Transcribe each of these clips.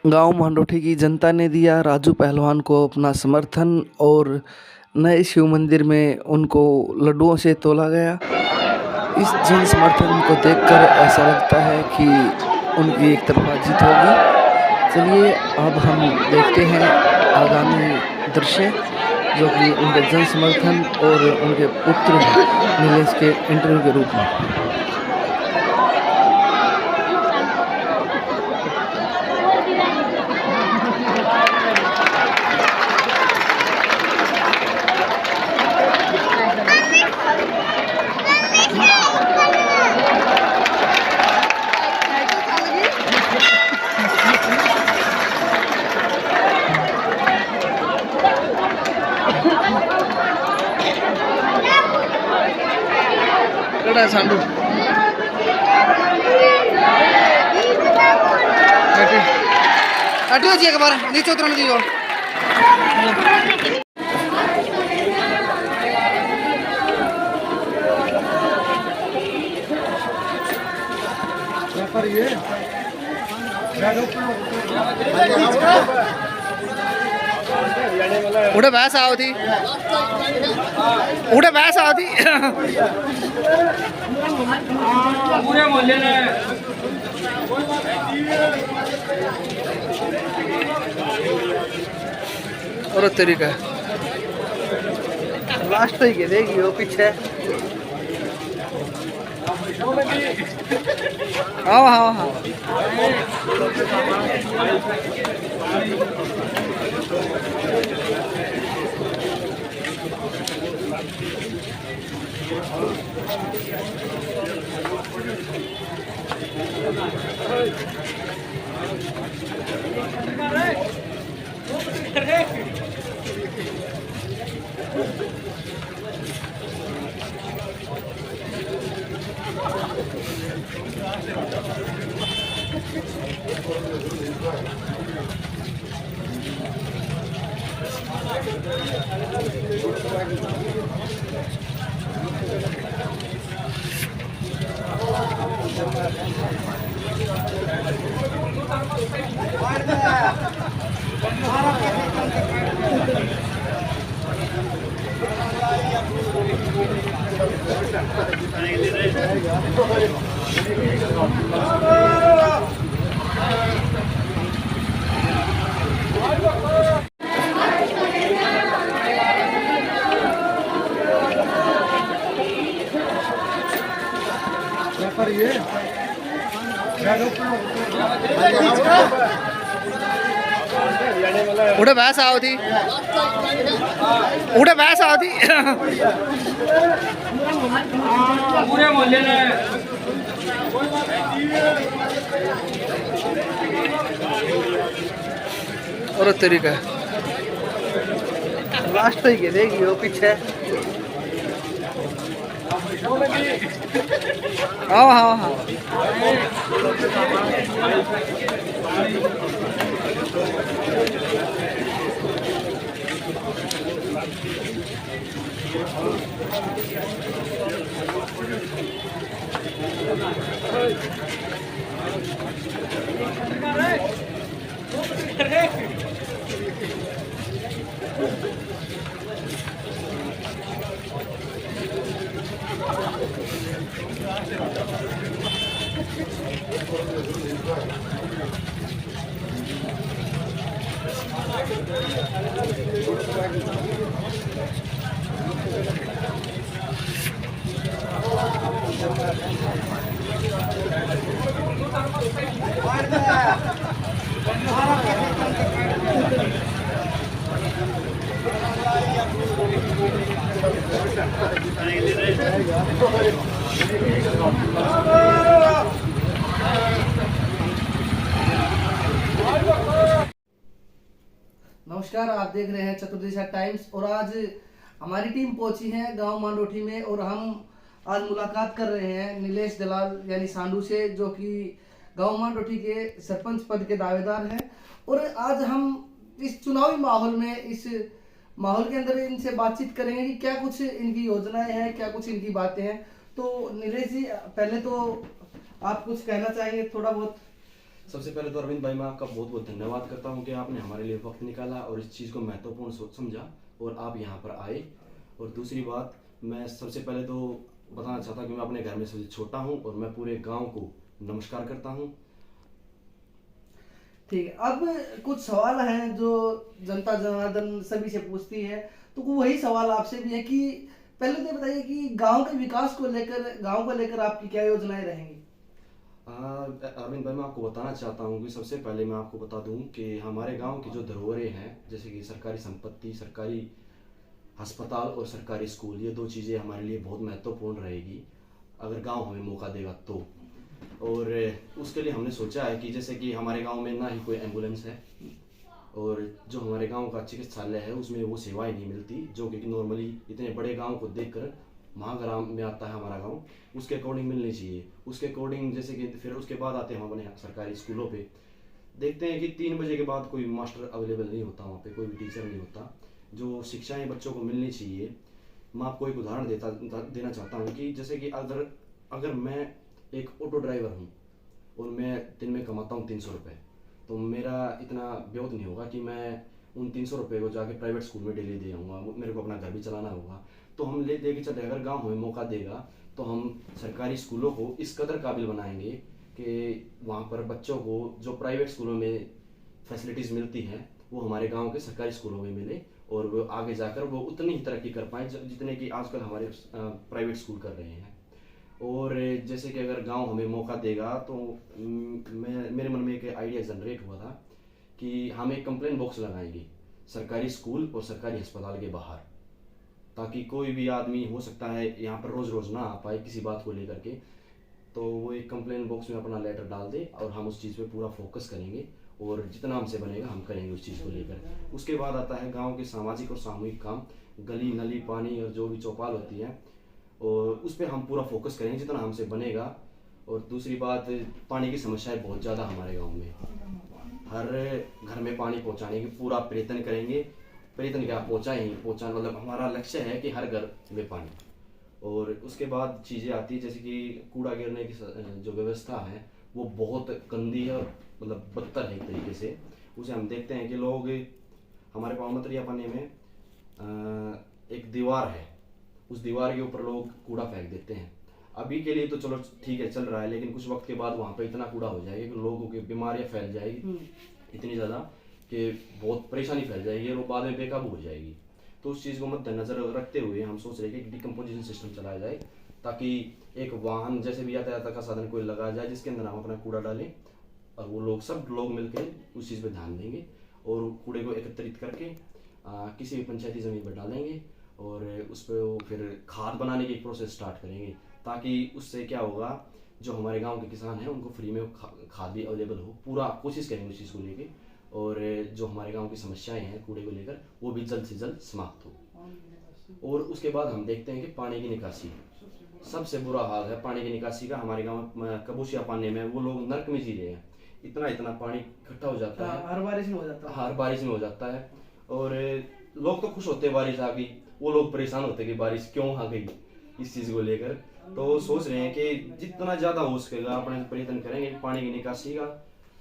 गांव मांडोठी की जनता ने दिया राजू पहलवान को अपना समर्थन और नए शिव मंदिर में उनको लड्डुओं से तोला गया। इस जन समर्थन को देखकर ऐसा लगता है कि उनकी एक तरफा जीत होगी। चलिए अब हम देखते हैं आगामी दृश्य, जो कि उनके जन समर्थन और उनके पुत्र नीलेश के इंटरव्यू के रूप में। सांडू हटियो जी, एक बार नीचे उतरने दियो। उड़े भैंस आओ थी, उड़े भैंस आओ थी। पूरे मोहल्ले में और तरीका लास्ट ही के देगी वो पीछे। हाँ हाँ हाँ उड़े भैंस आओ थी, उड़े भैंस आओ थी। पूरे मोहल्ले में और तरीका लास्ट ही के देगी वो पीछे। हाँ हाँ हाँ नमस्कार, आप देख रहे हैं चतुर्दिशा टाइम्स। और आज हमारी टीम पहुंची है गांव मांडोठी में और हम आज मुलाकात कर रहे हैं नीलेश दलाल यानी सांडू से, जो कि गांव मांडोठी के सरपंच पद के दावेदार हैं। और आज हम इस चुनावी माहौल में, इस माहौल के अंदर इनसे बातचीत करेंगे कि क्या कुछ इनकी योजनाएं हैं, क्या कुछ इनकी बातें हैं। तो नीलेश जी, पहले तो आप कुछ कहना चाहेंगे थोड़ा बहुत? सबसे पहले तो अरविंद भाई मैं आपका बहुत बहुत धन्यवाद करता हूं कि आपने हमारे लिए वक्त निकाला और इस चीज़ को महत्वपूर्ण समझा और आप यहाँ पर आए। और दूसरी बात, मैं सबसे पहले तो बताना चाहता हूँ कि मैं अपने घर में सबसे छोटा हूँ और मैं पूरे गांव को नमस्कार करता हूँ। ठीक है, अब कुछ सवाल हैं जो जनता जनार्दन सभी से पूछती है, तो वही सवाल आपसे भी है कि पहले तो ये बताइए कि गांव के विकास को लेकर, गांव को लेकर आपकी क्या योजनाएं रहेंगी? अरविंद भाई मैं आपको बताना चाहता हूँ कि सबसे पहले मैं आपको बता दूँ कि हमारे गांव की जो धरोहरें हैं, जैसे कि सरकारी संपत्ति, सरकारी अस्पताल और सरकारी स्कूल, ये दो चीज़ें हमारे लिए बहुत महत्वपूर्ण रहेगी अगर गांव हमें मौका देगा तो। और उसके लिए हमने सोचा है कि जैसे कि हमारे गांव में ना ही कोई एम्बुलेंस है और जो हमारे गांव का चिकित्सालय है उसमें वो सेवाएं नहीं मिलती, जो कि नॉर्मली इतने बड़े गांव को देखकर महाग्राम में आता है हमारा गांव, उसके अकॉर्डिंग मिलनी चाहिए। उसके अकॉर्डिंग जैसे कि फिर उसके बाद आते हैं हम अपने सरकारी स्कूलों पे, देखते हैं कि 3 बजे के बाद कोई मास्टर अवेलेबल नहीं होता, वहाँ पे कोई भी टीचर नहीं होता। जो शिक्षाएं बच्चों को मिलनी चाहिए, मैं आपको एक उदाहरण देना चाहता हूँ कि जैसे कि अगर अगर मैं एक ऑटो ड्राइवर हूँ और मैं दिन में कमाता हूँ 300 रुपये, तो मेरा इतना ब्योत नहीं होगा कि मैं उन 300 रुपये को जाके प्राइवेट स्कूल में डेली दे आऊँगा, मेरे को अपना घर भी चलाना होगा। तो हम ले के चले, अगर गांव हमें मौका देगा तो हम सरकारी स्कूलों को इस कदर काबिल बनाएंगे कि वहाँ पर बच्चों को जो प्राइवेट स्कूलों में फैसिलिटीज़ मिलती हैं वो हमारे गांव के सरकारी स्कूलों में मिले और वो आगे जाकर वो उतनी ही तरक्की कर पाएँ जितने कि आजकल हमारे प्राइवेट स्कूल कर रहे हैं। और जैसे कि अगर गांव हमें मौका देगा तो मेरे मन में एक आइडिया जनरेट हुआ था कि हम एक कंप्लेंट बॉक्स लगाएंगे सरकारी स्कूल और सरकारी अस्पताल के बाहर, ताकि कोई भी आदमी हो सकता है यहाँ पर रोज़ रोज़ ना आ पाए किसी बात को लेकर के, तो वो एक कंप्लेंट बॉक्स में अपना लेटर डाल दे और हम उस चीज़ पे पूरा फोकस करेंगे और जितना हमसे बनेगा हम करेंगे उस चीज़ को लेकर। उसके बाद आता है गांव के सामाजिक और सामूहिक काम, गली नली पानी और जो भी चौपाल होती है और उस पर हम पूरा फोकस करेंगे जितना हमसे बनेगा। और दूसरी बात, पानी की समस्या है बहुत ज़्यादा हमारे गांव में, हर घर में पानी पहुंचाने की पूरा प्रयत्न करेंगे। प्रयत्न क्या, पहुंचा मतलब हमारा लक्ष्य है कि हर घर में पानी। और उसके बाद चीज़ें आती है जैसे कि कूड़ा गिरने की जो व्यवस्था है वो बहुत गंदी है और मतलब बदतर है एक तरीके से। उसे हम देखते हैं कि लोग हमारे पावमतरिया पानी में एक दीवार है, उस दीवार के ऊपर लोग कूड़ा फेंक देते हैं। अभी के लिए तो चलो ठीक है चल रहा है, लेकिन कुछ वक्त के बाद वहाँ पे इतना कूड़ा हो जाएगा कि लोगों की बीमारियाँ फैल जाएगी इतनी ज़्यादा कि बहुत परेशानी फैल जाएगी और वो बाद में बेकाबू हो जाएगी। तो उस चीज़ को मद्देनजर रखते हुए हम सोच रहे हैं कि डिकम्पोजिशन सिस्टम चलाया जाए, ताकि एक वाहन जैसे भी यातायात का साधन कोई लगाया जाए जिसके अंदर हम अपना कूड़ा डालें और वो सब लोग मिलकर उस चीज़ पर ध्यान देंगे और कूड़े को एकत्रित करके किसी भी पंचायती ज़मीन पर डालेंगे और उस पर फिर खाद बनाने की एक प्रोसेस स्टार्ट करेंगे, ताकि उससे क्या होगा, जो हमारे गांव के किसान हैं उनको फ्री में खाद भी अवेलेबल हो। पूरा कोशिश करेंगे उस चीज़ को लेके और जो हमारे गांव की समस्याएं हैं कूड़े को लेकर वो भी जल्द से जल्द समाप्त हो। और उसके बाद हम देखते हैं कि पानी की निकासी, सबसे बुरा हाल है पानी की निकासी का हमारे गाँव में। कबूसिया पानी में वो लोग नर्क में जी रहे हैं, इतना पानी इकट्ठा हो जाता है, हर बारिश में हो जाता है। हर बारिश में हो जाता है और लोग तो खुश होते हैं बारिश आ गई, वो लोग परेशान होते हैं कि बारिश क्यों आ गई इस चीज़ को लेकर। तो सोच रहे हैं कि जितना ज़्यादा हो सकेगा अपने प्रयत्न करेंगे, पानी की निकासी का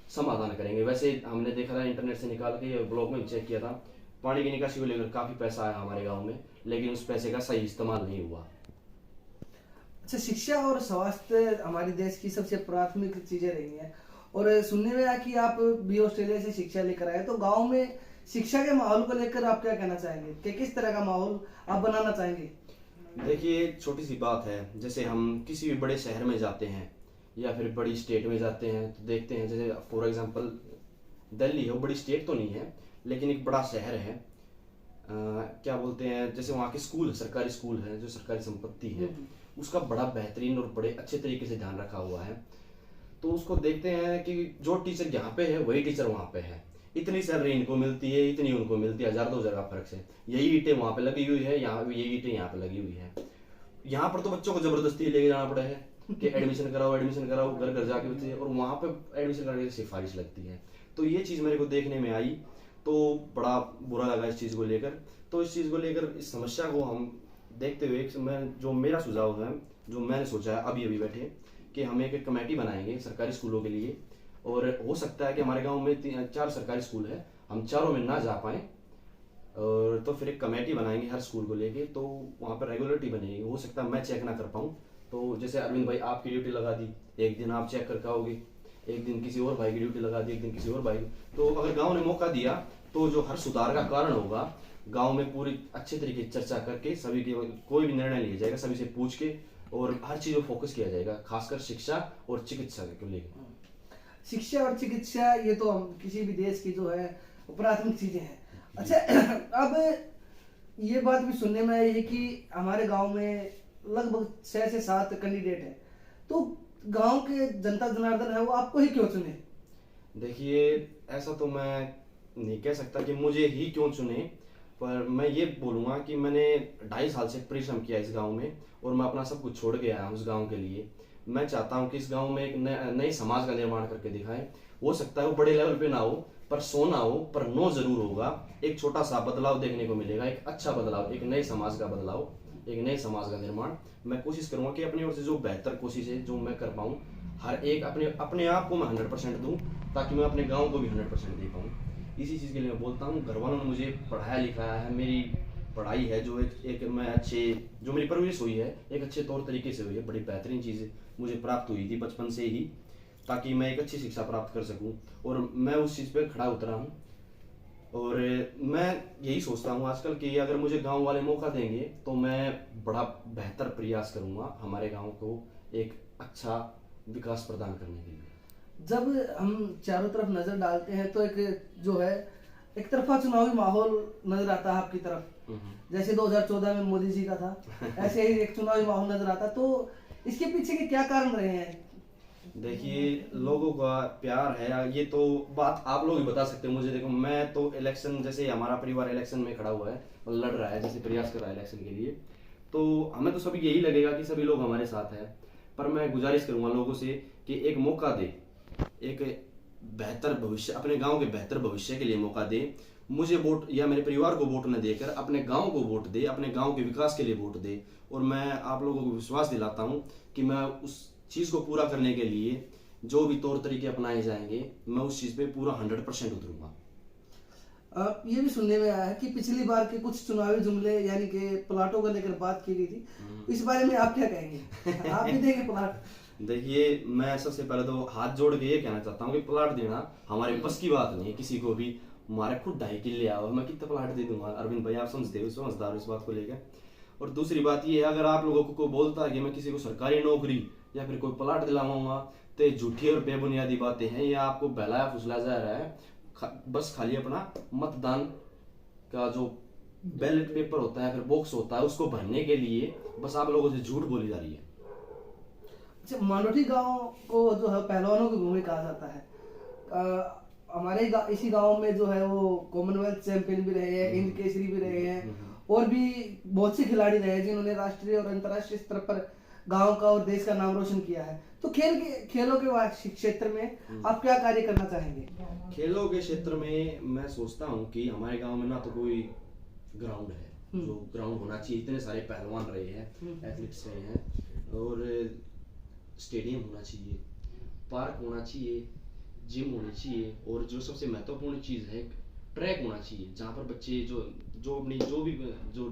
समाधान करेंगे। वैसे हमने देखा था इंटरनेट से निकाल के ब्लॉग में चेक किया था, पानी की निकासी को लेकर काफ़ी पैसा आया हमारे गाँव में, लेकिन उस पैसे का सही इस्तेमाल नहीं हुआ। अच्छा, शिक्षा और स्वास्थ्य हमारे देश की सबसे प्राथमिक चीजें रही हैं और सुनने में आया कि आप भी ऑस्ट्रेलिया से शिक्षा लेकर आए, तो गांव में शिक्षा के माहौल को लेकर आप क्या कहना चाहेंगे कि किस तरह का माहौल आप बनाना चाहेंगे? देखिए छोटी सी बात है, जैसे हम किसी भी बड़े शहर में जाते हैं या फिर बड़ी स्टेट में जाते हैं तो देखते हैं, जैसे फॉर एग्जांपल दिल्ली है, वो बड़ी स्टेट तो नहीं है लेकिन एक बड़ा शहर है। क्या बोलते हैं, जैसे वहाँ के स्कूल, सरकारी स्कूल है, जो सरकारी संपत्ति है उसका बड़ा बेहतरीन और बड़े अच्छे तरीके से ध्यान रखा हुआ है। तो उसको देखते हैं कि जो टीचर यहाँ पे है वही टीचर वहाँ पे है, इतनी सैलरी इनको मिलती है, इतनी उनको मिलती है, 1000-2000 का फर्क से। यही ईंटें वहाँ पे लगी हुई है, यहाँ यही ईंटें यहाँ पे लगी हुई है। यहाँ पर तो बच्चों को जबरदस्ती लेके जाना पड़ा है कि एडमिशन कराओ घर घर जाके बच्चे, और वहाँ पे एडमिशन कराने की सिफारिश लगती है। तो ये चीज़ मेरे को देखने में आई तो बड़ा बुरा लगा इस चीज़ को लेकर। तो इस चीज़ को लेकर, इस समस्या को हम देखते हुए जो मेरा सुझाव है, जो मैंने सोचा है अभी बैठे, कि हम एक कमेटी बनाएंगे सरकारी स्कूलों के लिए और हो सकता है कि हमारे गांव में 4 सरकारी स्कूल है, हम चारों में ना जा पाए, और तो फिर एक कमेटी बनाएंगे हर स्कूल को लेके, तो वहाँ पर रेगुलरिटी बनेगी। हो सकता है मैं चेक ना कर पाऊँ, तो जैसे अरविंद भाई आपकी ड्यूटी लगा दी, एक दिन आप चेक करके आओगे, एक दिन किसी और भाई की ड्यूटी लगा दी, एक दिन किसी और भाई की। तो अगर गांव ने मौका दिया तो जो हर सुधार का कारण होगा, गांव में पूरी अच्छे तरीके से चर्चा करके सभी के कोई भी निर्णय लिया जाएगा, सभी से पूछ के, और हर चीज पर फोकस किया जाएगा, खासकर शिक्षा और चिकित्सा को लेकर। शिक्षा और चिकित्सा ये तो हम किसी भी देश की जो है वो प्राथमिक चीजें हैं। अच्छा, अब ये बात भी सुनने में आई है कि हमारे गांव में लगभग 6 से 7 कैंडिडेट हैं, तो गांव के जनता जनार्दन है वो आपको ही क्यों चुने? देखिए, ऐसा तो मैं नहीं कह सकता कि मुझे ही क्यों चुने, पर मैं ये बोलूँगा कि मैंने 2.5 साल से परिश्रम किया इस गांव में, और मैं अपना सब कुछ छोड़ के आया हूँ उस गांव के लिए। मैं चाहता हूँ कि इस गांव में एक नए समाज का निर्माण करके दिखाएं। हो सकता है वो बड़े लेवल पे ना हो, पर सो ना हो, पर नो जरूर होगा। एक छोटा सा बदलाव देखने को मिलेगा, एक अच्छा बदलाव, एक नए समाज का बदलाव, एक नए समाज का निर्माण। मैं कोशिश करूंगा कि अपनी ओर से जो बेहतर कोशिश है जो मैं कर पाऊँ, हर एक अपने आप को मैं 100% दूं, ताकि मैं अपने गांव को भी 100% दे पाऊँ। इसी चीज़ के लिए मैं बोलता हूँ, घर वालों ने मुझे पढ़ाया लिखाया है, मेरी पढ़ाई है जो एक मैं अच्छे, जो मेरी परवरिश हुई है एक अच्छे तौर तरीके से हुई है, बड़ी बेहतरीन चीज़ मुझे प्राप्त हुई थी बचपन से ही, ताकि मैं एक अच्छी शिक्षा प्राप्त कर सकूं, और मैं उस चीज़ पे खड़ा उतरा हूं। और मैं यही सोचता हूं आजकल कि अगर मुझे गांव वाले मौका देंगे तो मैं बड़ा बेहतर प्रयास करूंगा हमारे गांव को एक अच्छा विकास प्रदान करने के लिए। जब हम चारों तरफ नजर डालते हैं तो एक जो है एक तरफा चुनावी माहौल नजर आता है आपकी तरफ, जैसे 2014 में मोदी जी का था, ऐसे ही एक चुनावी माहौल नजर आता। तो इसके पीछे के क्या कारण रहे हैं? देखिए, लोगों का प्यार है, ये तो बात आप लोग ही बता सकते हैं मुझे। देखो, मैं तो इलेक्शन, जैसे हमारा परिवार इलेक्शन में खड़ा हुआ है और लड़ रहा है, जैसे प्रयास कर रहा है इलेक्शन के लिए, तो हमें तो सभी यही लगेगा कि सभी लोग हमारे साथ हैं। पर मैं गुजारिश करूंगा लोगों से कि एक मौका दे, एक बेहतर भविष्य, अपने गांव के बेहतर भविष्य के लिए मौका दे। मुझे वोट या मेरे परिवार को वोट न देकर अपने गांव को वोट दे, अपने गांव के विकास के लिए वोट दे। और मैं आप लोगों को विश्वास दिलाता हूं कि मैं उस चीज़ को पूरा करने के लिए जो भी तौर तरीके अपनाए जाएंगे, मैं उस चीज़ पे पूरा 100% उतरूंगा। ये भी सुनने में आया है कि पिछली बार के कुछ चुनावी जुमले यानी कि प्लाटों को लेकर बात की गई थी, इस बारे में आप क्या कहेंगे? आप भी देंगे प्लाट? देखिए, मैं सबसे पहले तो हाथ जोड़ के ये कहना चाहता हूँ कि प्लाट देना हमारे बस की बात नहीं है किसी को भी। हमारे खुद 2.5 किले आओ, मैं कितना प्लाट दे दूंगा? अरविंद भाई, आप समझते हो, समझदार हो इस बात को लेकर। और दूसरी बात ये है, अगर आप लोगों को बोलता है कि मैं किसी को सरकारी नौकरी या फिर कोई प्लाट दिलाऊंगा, तो झूठी और बेबुनियादी बातें हैं, या आपको बहलाया फुसलाया जा रहा है। बस खाली अपना मतदान का जो बैलेट पेपर होता है, फिर बॉक्स होता है, उसको भरने के लिए बस आप लोगों से झूठ बोली जा रही है। अच्छा, मानोठी गांव को जो है पहलवानों की भूमि कहा जाता है। हमारे इसी गांव में जो है वो कॉमनवेल्थ चैंपियन भी रहे हैं, इंद केसरी भी रहे हैं, और भी बहुत से खिलाड़ी रहे हैं जिन्होंने राष्ट्रीय और अंतर्राष्ट्रीय स्तर पर गांव का और देश का नाम रोशन किया है। तो खेलों के क्षेत्र में आप क्या कार्य करना चाहेंगे? खेलों के क्षेत्र में मैं सोचता हूँ कि हमारे गांव में ना तो कोई ग्राउंड है, जो ग्राउंड होना चाहिए। इतने सारे पहलवान रहे हैं, एथलीट्स रहे हैं, और स्टेडियम होना चाहिए, पार्क होना चाहिए, जिम होनी चाहिए, और जो सबसे महत्वपूर्ण चीज़ है, ट्रैक होना चाहिए, जहाँ पर बच्चे जो अपनी जो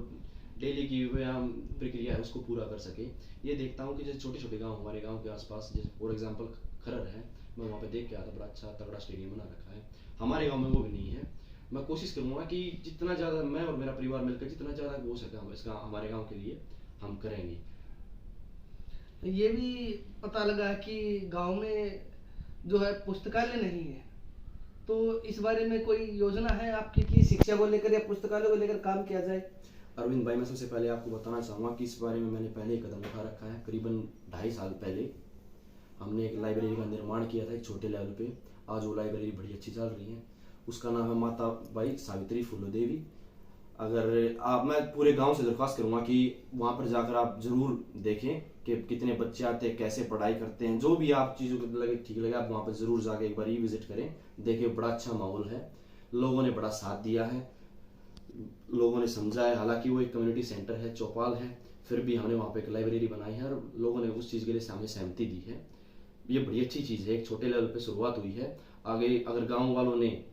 डेली की व्यायाम प्रक्रिया है उसको पूरा कर सके। ये देखता हूँ कि जैसे छोटे छोटे गांव हमारे गांव के आसपास, जैसे फॉर एग्जांपल खरर है, मैं वहाँ पे देख के आया था, बड़ा अच्छा तगड़ा स्टेडियम बना रखा है। हमारे गांव में वो भी नहीं है। मैं कोशिश करूँगा कि जितना ज़्यादा मैं और मेरा परिवार मिलकर जितना ज़्यादा हो सके हम इसका हमारे गाँव के लिए हम करेंगे। ये भी पता लगा कि गांव में जो है पुस्तकालय नहीं है, तो इस बारे में कोई योजना है आपकी कि शिक्षा को लेकर या पुस्तकालय को लेकर काम किया जाए? अरविंद भाई, मैं सबसे पहले आपको बताना चाहूँगा कि इस बारे में मैंने पहले एक कदम उठा रखा है। करीबन 2.5 साल पहले हमने एक लाइब्रेरी का निर्माण किया था एक छोटे लेवल पे। आज वो लाइब्रेरी बड़ी अच्छी चल रही है। उसका नाम है माता बाई सावित्री फूलो देवी। अगर आप, मैं पूरे गांव से दरख्वास्त करूंगा कि वहाँ पर जाकर आप जरूर देखें कि कितने बच्चे आते हैं, कैसे पढ़ाई करते हैं, जो भी आप चीज़ों को लगे ठीक लगे, आप वहाँ पर जरूर जाके एक बार ही विजिट करें। देखिए, बड़ा अच्छा माहौल है, लोगों ने बड़ा साथ दिया है, लोगों ने समझा है। हालांकि वो एक कम्युनिटी सेंटर है, चौपाल है, फिर भी हमने वहाँ पे एक लाइब्रेरी बनाई है और लोगों ने उस चीज़ के लिए हमें सहमति दी है। ये बड़ी अच्छी चीज़ है, एक छोटे लेवल पे शुरुआत हुई है। आगे अगर गांव वालों ने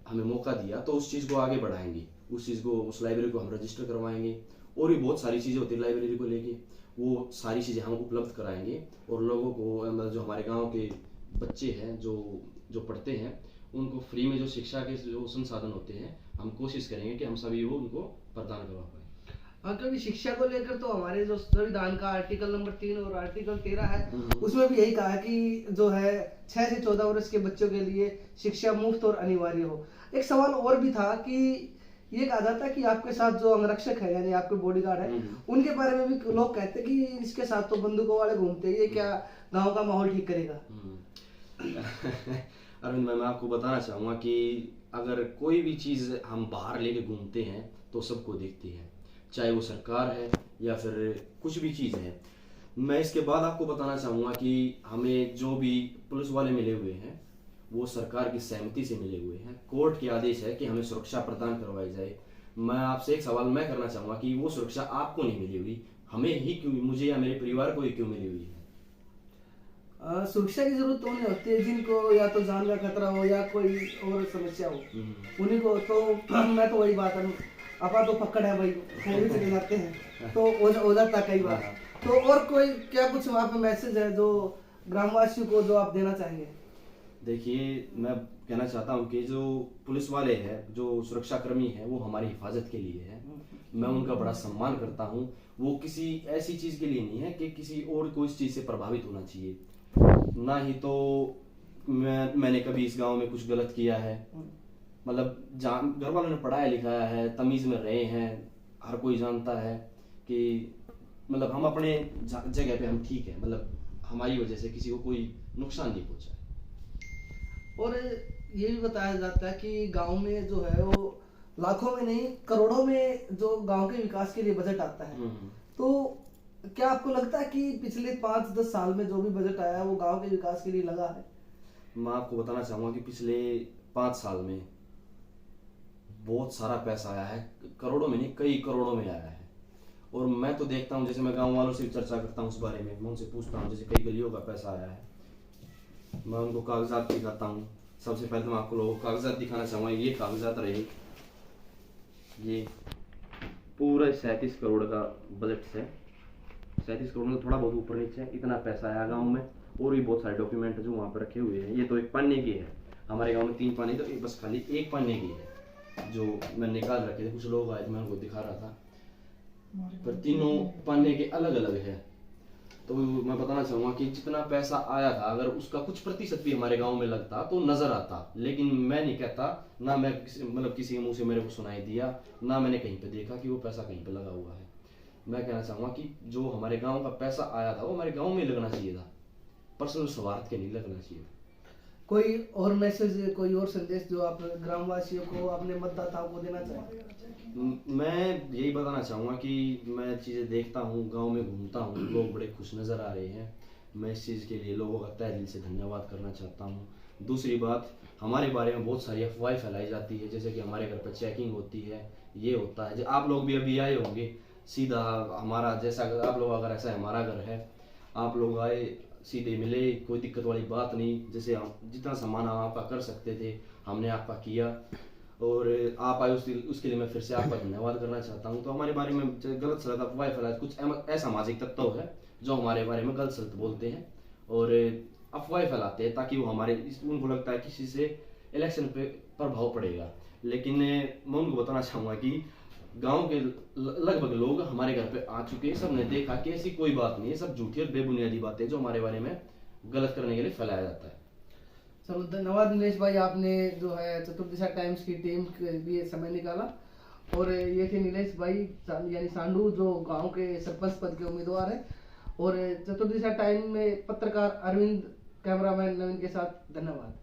हमें मौका दिया तो उस चीज़ को आगे बढ़ाएंगे, उस चीज़ को, उस लाइब्रेरी को हम रजिस्टर करवाएंगे। और भी बहुत सारी चीज़ें होती है लाइब्रेरी को लेके, वो सारी चीज़ें हम उपलब्ध कराएंगे। और लोगों को, मतलब जो हमारे गांव के बच्चे हैं जो जो पढ़ते हैं, उनको फ्री में जो शिक्षा के जो संसाधन होते हैं, हम कोशिश करेंगे कि हम सभी वो उनको प्रदान करवा पाएँ। हाँ, क्योंकि शिक्षा को लेकर तो हमारे जो संविधान का आर्टिकल नंबर 3 और आर्टिकल 13 है, उसमें भी यही कहा है कि जो है 6 से 14 वर्ष के बच्चों के लिए शिक्षा मुफ्त और अनिवार्य हो। एक सवाल और भी था कि ये कहा जाता है कि आपके साथ जो अंगरक्षक है यानी आपके बॉडीगार्ड है, उनके बारे में भी लोग कहते हैं कि इसके साथ तो बंदूकों वाले घूमते हैं, ये क्या गांव का माहौल ठीक करेगा? अरविंद भाई, मैं आपको बताना चाहूँगा कि अगर कोई भी चीज़ हम बाहर लेके घूमते हैं तो सबको दिखती है, चाहे वो सरकार है या फिर कुछ भी चीज़ है। मैं इसके बाद आपको बताना चाहूँगा कि हमें जो भी पुलिस वाले मिले हुए हैं वो सरकार की सहमति से मिले हुए हैं। कोर्ट के आदेश है कि हमें सुरक्षा प्रदान करवाई जाए। मैं आपसे एक सवाल मैं करना चाहूँगा कि वो सुरक्षा आपको नहीं मिली हुई, हमें ही क्यों, मुझे या मेरे परिवार को ही क्यों मिली हुई है? सुरक्षा की जरूरत तो उन्हें होती है जिनको या तो जान का खतरा हो या कोई और समस्या हो, उन्हीं को। तो मैं तो वही बात है, अपा तो पकड़ है भाई, गोली चले जाते हैं तो हो जाता कई बार। तो और कोई क्या कुछ वहाँ पे मैसेज है जो ग्रामवासियों को जो आप देना चाहेंगे? देखिए, मैं कहना चाहता हूँ कि जो पुलिस वाले हैं, जो सुरक्षा कर्मी हैं, वो हमारी हिफाजत के लिए है। मैं उनका बड़ा सम्मान करता हूँ। वो किसी ऐसी चीज़ के लिए नहीं है कि किसी और कोई चीज़ से प्रभावित होना चाहिए, ना ही तो मैंने कभी इस गांव में कुछ गलत किया है। मतलब घर वालों ने पढ़ाया लिखाया है, तमीज़ में रहे हैं, हर कोई जानता है कि मतलब हम अपने जगह पे हम ठीक है, मतलब हमारी वजह से किसी को कोई नुकसान नहीं पहुंचा। और ये भी बताया जाता है कि गांव में जो है वो लाखों में नहीं करोड़ों में जो गांव के विकास के लिए बजट आता है। तो क्या आपको लगता है कि पिछले 5-10 साल में जो भी बजट आया है वो गांव के विकास के लिए लगा है? मैं आपको बताना चाहूँगा कि पिछले 5 साल में बहुत सारा पैसा आया है, करोड़ों में नहीं, कई करोड़ों में आया है। और मैं तो देखता हूँ, जैसे मैं गांव वालों से चर्चा करता हूँ उस बारे में, मैं उनसे पूछता हूँ, जैसे कई गलियों का पैसा आया है, मैं उनको कागजात दिखाता हूँ। सबसे पहले तो मैं आपको लोगों को कागजात दिखाना चाहूँगा। ये कागजात रहे, ये पूरा 37 करोड़ का बजट है। 37 करोड़ में थोड़ा बहुत ऊपर नीचे है, इतना पैसा आया गांव में। और भी बहुत सारे डॉक्यूमेंट जो वहाँ पर रखे हुए हैं। ये तो एक पन्ने की है, हमारे गांव में 3 पन्ने, तो बस खाली एक पन्ने की है जो मैं निकाल रखे थे। कुछ लोग आए थे, मैं उनको दिखा रहा था, पर तीनों पन्ने के अलग अलग है। तो मैं बताना चाहूँगा कि जितना पैसा आया था, अगर उसका कुछ प्रतिशत भी हमारे गांव में लगता तो नजर आता। लेकिन मैं नहीं कहता, ना मैं किसी के मुंह से मेरे को सुनाई दिया, ना मैंने कहीं पे देखा कि वो पैसा कहीं पे लगा हुआ है। मैं कहना चाहूँगा कि जो हमारे गांव का पैसा आया था वो हमारे गांव में लगना चाहिए था, पर्सनल स्वार्थ के नहीं लगना चाहिए। कोई और मैसेज, कोई और संदेश जो आप ग्रामवासियों को, अपने मतदाताओं को देना चाहेंगे? मैं यही बताना चाहूँगा कि मैं चीज़ें देखता हूँ, गांव में घूमता हूँ, लोग बड़े खुश नज़र आ रहे हैं। मैं इस चीज़ के लिए लोगों का तहे दिल से धन्यवाद करना चाहता हूँ। दूसरी बात, हमारे बारे में बहुत सारी अफवाहें फैलाई जाती है, जैसे कि हमारे घर पर चेकिंग होती है, ये होता है। आप लोग भी अभी आए होंगे, सीधा हमारा जैसा, आप लोग अगर ऐसा हमारा घर है, आप लोग आए, सीधे मिले, कोई दिक्कत वाली बात नहीं। जैसे हम जितना सामान हम आपका कर सकते थे हमने आपका किया, और आप आए उसके लिए मैं फिर से आपका धन्यवाद करना चाहता हूँ। तो हमारे बारे में गलत सलत अफवाह फैलाए, कुछ असामाजिक तत्व है जो हमारे बारे में गलत सलत बोलते हैं और अफवाह फैलाते हैं, ताकि वो उनको लगता है किसी से इलेक्शन पे प्रभाव पड़ेगा। लेकिन मैं उनको बताना चाहूँगा कि गांव के लगभग लोग हमारे घर पे आ चुके हैं, सब ने देखा कि ऐसी कोई बात नहीं है, सब झूठी और बेबुनियादी बातें जो हमारे बारे में गलत करने के लिए फैलाया जाता है। चलो, धन्यवाद नीलेश भाई, आपने जो है चतुर्दिशा टाइम्स की टीम के लिए समय निकाला। और ये थे नीलेश भाई यानी सांडू, जो गांव के सरपंच पद के उम्मीदवार है। और चतुर्दिशा टाइम में पत्रकार अरविंद, कैमरामैन नवीन के साथ धन्यवाद।